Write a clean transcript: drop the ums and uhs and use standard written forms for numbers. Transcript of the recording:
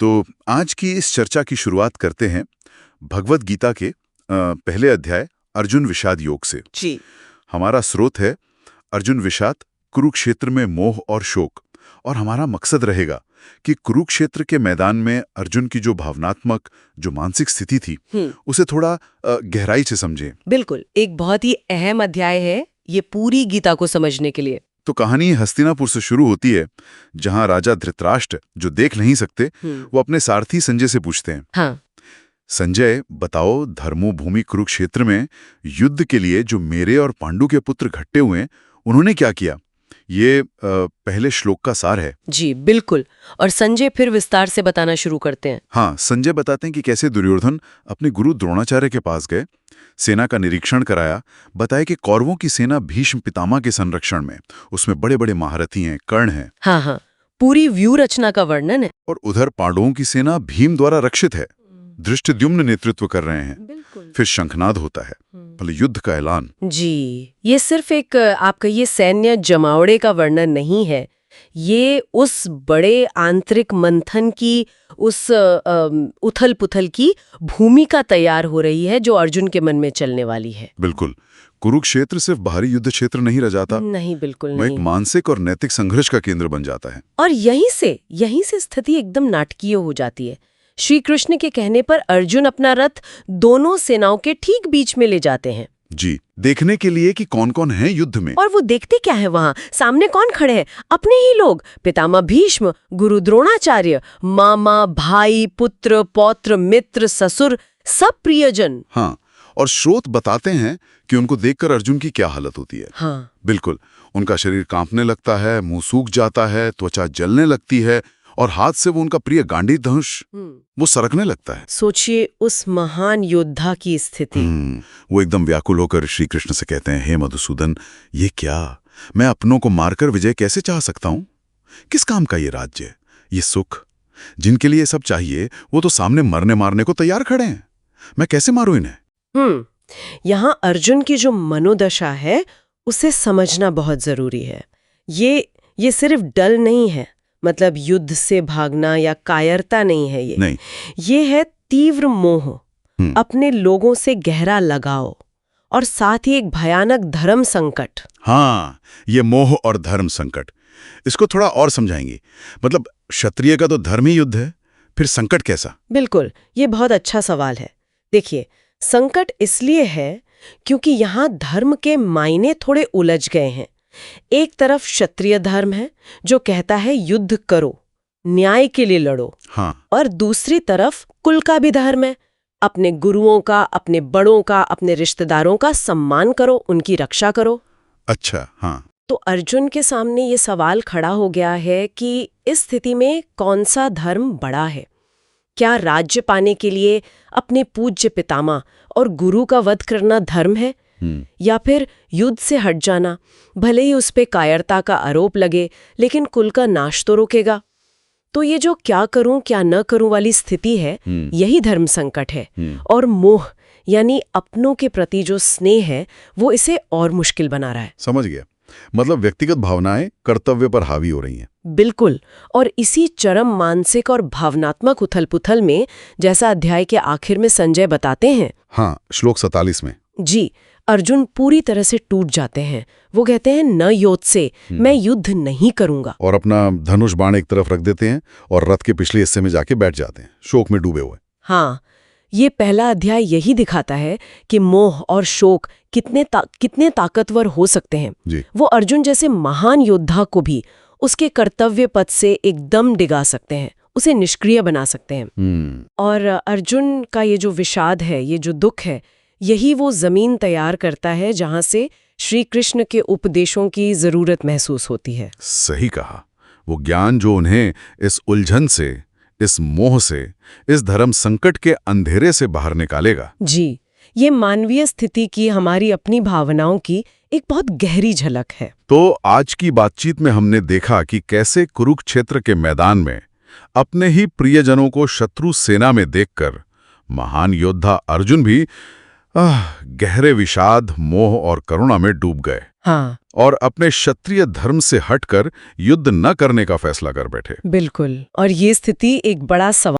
तो आज की इस चर्चा की शुरुआत करते हैं भगवत गीता के पहले अध्याय अर्जुन विषाद योग से। जी। हमारा स्रोत है अर्जुन विषाद, कुरुक्षेत्र में मोह और शोक। और हमारा मकसद रहेगा कि कुरुक्षेत्र के मैदान में अर्जुन की जो भावनात्मक, जो मानसिक स्थिति थी, उसे थोड़ा गहराई से समझें। बिल्कुल, एक बहुत ही अहम अध्याय है ये पूरी गीता को समझने के लिए। तो कहानी हस्तिनापुर से शुरू होती है, जहां राजा धृतराष्ट्र, जो देख नहीं सकते, वो अपने सारथी संजय से पूछते हैं, हाँ। संजय बताओ, धर्मो भूमि कुरुक्षेत्र में युद्ध के लिए जो मेरे और पांडु के पुत्र इकट्ठे हुए, उन्होंने क्या किया? ये पहले श्लोक का सार है। जी बिल्कुल। और संजय फिर विस्तार से बताना शुरू करते हैं। हाँ, संजय बताते हैं कि कैसे दुर्योधन अपने गुरु द्रोणाचार्य के पास गए, सेना का निरीक्षण कराया, बताया कि कौरवों की सेना भीष्म पितामह के संरक्षण में, उसमें बड़े बड़े महारथी हैं, कर्ण हैं। हाँ, पूरी व्यू रचना का वर्णन है। और उधर पांडवों की सेना भीम द्वारा रक्षित है, धृष्टद्युम्न नेतृत्व कर रहे हैं। फिर शंखनाद होता है, भले युद्ध का ऐलान। जी, ये सिर्फ एक आप कहिए सैन्य जमावड़े का वर्णन नहीं है, ये उस बड़े आंतरिक मंथन की, उस उथल पुथल की भूमिका तैयार हो रही है जो अर्जुन के मन में चलने वाली है। बिल्कुल, कुरुक्षेत्र सिर्फ बाहरी युद्ध क्षेत्र नहीं रह जाता। नहीं, बिल्कुल नहीं। एक मानसिक और नैतिक संघर्ष का केंद्र बन जाता है। और यहीं से स्थिति एकदम नाटकीय हो जाती है। श्री कृष्ण के कहने पर अर्जुन अपना रथ दोनों सेनाओं के ठीक बीच में ले जाते हैं। जी, देखने के लिए कि कौन कौन है युद्ध में। और वो देखते क्या है वहां? सामने कौन खड़े हैं? अपने ही लोग, पितामह भीष्म, गुरु द्रोणाचार्य, मामा, भाई, पुत्र, पौत्र, मित्र, ससुर, सब प्रियजन। हाँ, और स्रोत बताते हैं कि उनको देखकर अर्जुन की क्या हालत होती है। हाँ, बिल्कुल, उनका शरीर कांपने लगता है, मुंह सूख जाता है, त्वचा जलने लगती है, और हाथ से वो उनका प्रिय गांडी धनुष वो सरकने लगता है। सोचिए उस महान योद्धा की स्थिति। वो एकदम व्याकुल होकर श्री कृष्ण से कहते हैं, हे मधुसूदन, ये क्या? मैं अपनों को मारकर विजय कैसे चाह सकता हूँ? किस काम का ये राज्य, ये सुख? जिनके लिए सब चाहिए वो तो सामने मरने मारने को तैयार खड़े हैं। मैं कैसे मारूं इन्हें? यहाँ अर्जुन की जो मनोदशा है उसे समझना बहुत जरूरी है। ये सिर्फ डल नहीं है, मतलब युद्ध से भागना या कायरता नहीं है। ये है तीव्र मोह, अपने लोगों से गहरा लगाव, और साथ ही एक भयानक धर्म संकट। हाँ, ये मोह और धर्म संकट, इसको थोड़ा और समझाएंगे। मतलब क्षत्रिय का तो धर्म ही युद्ध है, फिर संकट कैसा? बिल्कुल, ये बहुत अच्छा सवाल है। देखिए, संकट इसलिए है क्योंकि यहाँ धर्म के मायने थोड़े उलझ गए हैं। एक तरफ क्षत्रिय धर्म है जो कहता है युद्ध करो, न्याय के लिए लड़ो। हाँ। और दूसरी तरफ कुल का भी धर्म है, अपने गुरुओं का, अपने बड़ों का, अपने रिश्तेदारों का सम्मान करो, उनकी रक्षा करो। अच्छा, हाँ। तो अर्जुन के सामने ये सवाल खड़ा हो गया है कि इस स्थिति में कौन सा धर्म बड़ा है? क्या राज्य पाने के लिए अपने पूज्य पितामह और गुरु का वध करना धर्म है, या फिर युद्ध से हट जाना, भले ही उस पे कायरता का आरोप लगे लेकिन कुल का नाश तो रोकेगा? तो ये जो क्या करूं क्या न करूं वाली स्थिति है, यही धर्म संकट है। और मोह यानी अपनों के प्रति जो स्नेह है वो इसे और मुश्किल बना रहा है। समझ गया, मतलब व्यक्तिगत भावनाएं कर्तव्य पर हावी हो रही हैं। बिल्कुल, और इसी चरम मानसिक और भावनात्मक उथल-पुथल में, जैसा अध्याय के आखिर में संजय बताते हैं, हाँ, श्लोक 47 में, जी, अर्जुन पूरी तरह से टूट जाते हैं। वो कहते हैं, न योद्ध से, मैं युद्ध नहीं करूंगा। और अपना धनुष बाण एक तरफ रख देते हैं और रथ के पिछले हिस्से में जाके बैठ जाते हैं, शोक में डूबे हुए। हाँ, ये पहला अध्याय यही दिखाता है कि मोह और शोक कितने ताकतवर हो सकते हैं। जी। वो अर्जुन जैसे महान योद्धा को भी उसके कर्तव्य पथ से एकदम डिगा सकते हैं, उसे निष्क्रिय बना सकते हैं। और अर्जुन का ये जो विषाद है, ये जो दुख है, यही वो जमीन तैयार करता है जहां से श्री कृष्ण के उपदेशों की जरूरत महसूस होती है। सही कहा, वो ज्ञान जो उन्हें इस उलझन से, इस मोह से, इस धर्म संकट के अंधेरे से बाहर निकालेगा। जी, ये मानवीय स्थिति की, हमारी अपनी भावनाओं की एक बहुत गहरी झलक है। तो आज की बातचीत में हमने देखा कि कैसे कुरुक्षेत्र के मैदान में अपने ही प्रियजनों को शत्रु सेना में देखकर महान योद्धा अर्जुन भी गहरे विषाद, मोह और करुणा में डूब गए। हाँ। और अपने क्षत्रिय धर्म से हटकर युद्ध न करने का फैसला कर बैठे। बिल्कुल। और ये स्थिति एक बड़ा सवाल